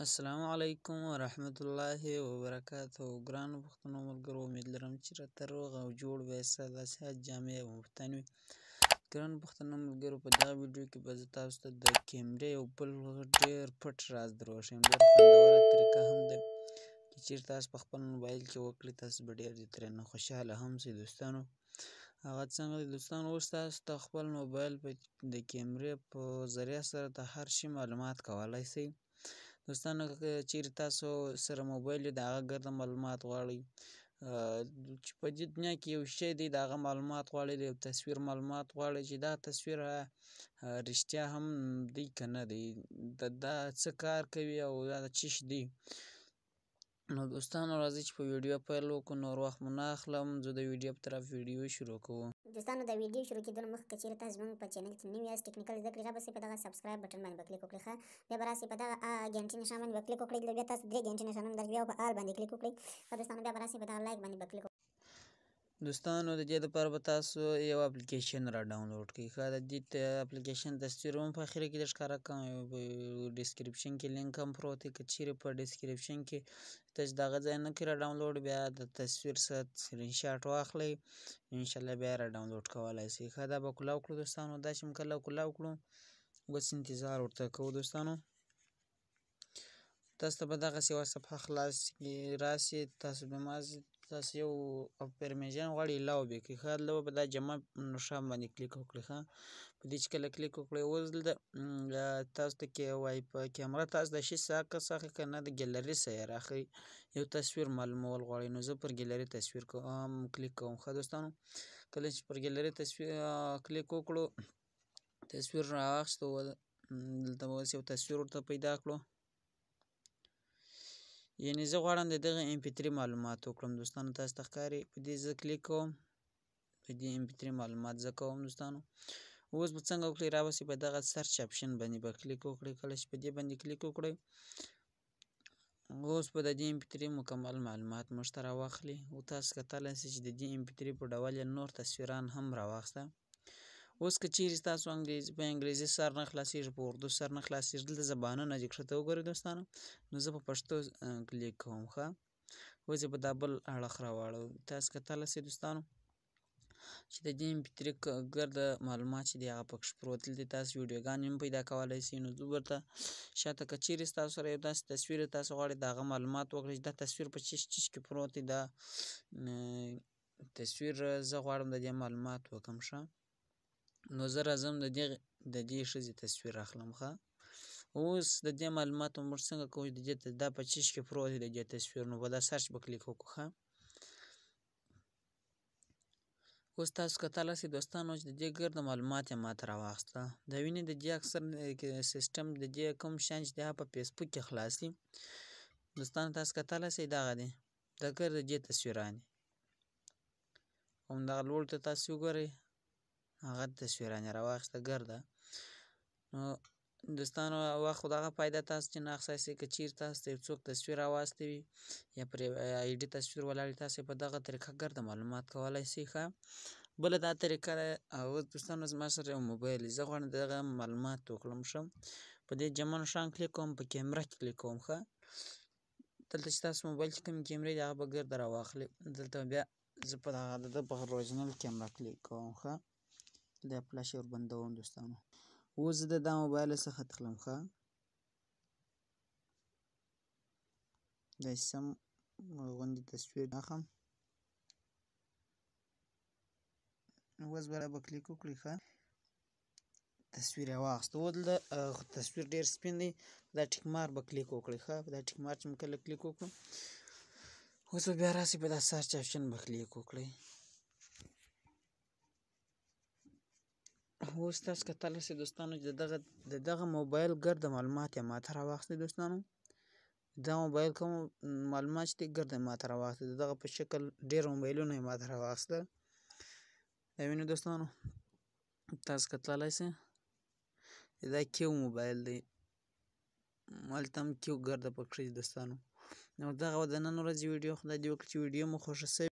السلام علیکم ورحمت الله وبرکاته. ګرانو پښتنو ملګرو، امید لرم چې راته روغ او جوړ ویسه د صحت جامع او مفتن وي. ګرانو پښتنو ملګرو، په دغه ویډیو کې به زه تاسو ته د کیمرې یو بل ډېر پټ راز دروښیم. ډېر خوندوره طریقه هم ده چې چېرې تاسو په خپل موبایل کې وکړئ، تاسو به ډېر ترېنه خوشحاله هم شئ. دوستانو، هغه څنګه دي دوستانو؟ اوس تاسو ته خپل موبایل د کیمرې په ذریعه سره د هر شي معلومات کولی شئ. دوستانو، که چیرې تاسو سره موبایل وي، د هغه ګرده معلومات غواړئ، چې په دې دنیا کې یو شی دی، د هغه معلومات غواړئ، د یو تصویر معلومات غواړئ چې دا تصویر رښتیا هم دی که نه دی، دا څه کار کوي او دا د څه شي دی. نو دوستانو، راځئ چې په ویډیو پیل وکړو. نور وخت مو نه اخلم، زه د ویډیو په طرف ویډیو شروع کوم. دوستانو، د ویډیو شروع کېدو مخکې که چېرې تاسو زموږ په چینل کې نوي یاست، ټکنیکل زده کړې راباسئ، په دغه سبسکرایب بټن باندې به کلیک وکړئ. بیا به راسئ په دغه ګنټې نښان باندې به کلیک وکړئ. دلته بیا تاسو 3 ګنټې نښان هم درځي، بیا په آل باندې کلیک وکړئ. دوستانو، بیا به راسئ په دغه لایک باندې به کلیک وکړئ. دوستانو، د دې لپاره به تاسو یو اپلیکیشن را ډاونلوډ کړئ. د دې اپلیکیشن تصویر هم په اخره کې ښکاره کوم، ډسکریپشن کې لینک هم پروت دی. که چیرې په ډسکریپشن کې تاسو دغه ځای نه کړئ را ډاونلوډ، بیا د تصویر څخه سکرین شاټ واخلئ، انشاءالله بیا را ډاونلوډ کولی شئ. دا به کولاو کړو دوستانو. دا چې کله کولاو کړو، اوس انتظار ورته کوو. دوستانو، تاسو ته به دغسې یوه صفحه خلاص راسي، تاسو یو پرمیشن غواړئ الاو به کړئ. دلته به دا جمع نښان باندې کلیک وکړئ. په دې چې کله کلیک وکړئ، اوس دلته تاسو ته کیمره تاسو د شي څخه عکس اخلئ که نه د ګیلري څخه یې راخلئ، یو تصویر معلومول غواړئ، نو زه پر ګیلري تصویر کلیک کوم. دوستانو، کله چې پر ګیلري تصویر کلیک وکړو، تصویر راواخیستو، دلته به اوس یو تصویر ورته پیدا کړو. یعنې زه غواړم د دغه MP3 معلومات وکړم. دوستانو، تاسو ته ښکاري، په دې زه کلیک کوم، په دې MP3 معلومات زه کوم. دوستانو، اوس به څنګه وکړئ؟ راباسئ په دغه سرچ اپشن باندې به کلیک وکړئ. کله چې په دې باندې کلیک وکړئ، اوس به د دې MP3 مکمل معلومات موږ ته راواخلي. او تاسو کتلی شئ چې د دې MP3 په ډول یې نور تصویران هم راواخیسته. اوس که چیرې تاسو په انګریزي سر نه خلاصېږي، په اردو سر نه خلاصېږي، دلته زبانونه چې ښکته وګورئ دوستانو، نو زه په پښتو کلیک کوم. اوس یې په دا بل اړخ راواړوم. تاسو کتلی شئ دوستانو چې د دې MP3 ګرده معلومات چې دی هغه پکښې پروت دی. دلته تاسو ویډیوګانې هم پیدا کولی شئ. نو زه ورته شاته که چیرې ستاسو سره یو داسې تصویر تاسو غواړئ د هغه معلومات وکړئ چې دا تصویر په چیش کې پروت دی، دا تصویر زه غواړم د دې معلومات وکړم. نو زه راځم د دې ښځې تصویر اخلم. اوس د دې معلومات موږ څنګه کوو؟ دا په چیش کې پروت دی د دې تصویر، نو په دا سرچ به کلیک وکړو. اوس تاسو کتلی شئ دوستانو چې د دې ګرده معلومات یې ماته راواخیسته. د وینې د دې اکثر سیسټم د دې کوم شیان چې دی هغه په فیسبوک کې خلاص دي. دوستانو، تاسو کتلی شئ دغه دی، دا ګرده دې تصویران دي. همدغه لوړ ته تاسو وګورئ، هغه تصویران یې راواخیسته ګرده. نو دوستانو، وخت خو دغه فایده تاسو چې نه اخیستی شئ. که چیرې تاسو ته یو څوک تصویر راواخیستی وي یا پرې ID تصویر ولاړ وي، تاسو په دغه طریقه ګرده معلومات کولی شئ. بله دا طریقه ده. اوس دوستانو، زما سره یو موبایل دی، زه غواړم دغه معلومات وکړم. په دې جمع نښان کلیک کوم، په کیمره کې کلیک کوم. دلته چې تاسو موبایل کې کومې کیمرې دي هغه به ګرده راواخلئ. دلته بیا زه په دغه د ده په اورجینل کیمره کلیک کوم. دا فلاش یې وربندوم. دوستانو، اوس زه د دا موبایل څخه تخلم. داسې سم غوندې تصویر اخلم. اوس به کلیک وکړئ. تصویر یې واخیسته. اوس دلته تصویر ډېر سپین دی، دا ټیک مارک به کلیک وکړئ. په دا ټیک مارک چې مو کله کلیک وکړو، اوس به بیا راسئ په دا سرچ اپشن به کلیک وکړئ. اوس تاسو کتلی شئ دوستانو چې د دغه موبایل ګرده معلومات یې ماته راواخیسته. دوستانو، دا موبایل کوم معلومات چې دی ګرده یې ماته راواخیسته. د دغه په شکل ډېر موبایلونه یې ماته راواخیسته. دا وینئ دوستانو، تاسو کتلی شئ دا کیو موبایل دی، هلته هم کیو ګرده پکښې دي. دوستانو، نو دغه د نن ورځې ویډیو خدای دې وکړي چې ویډیو مو خوښه شوې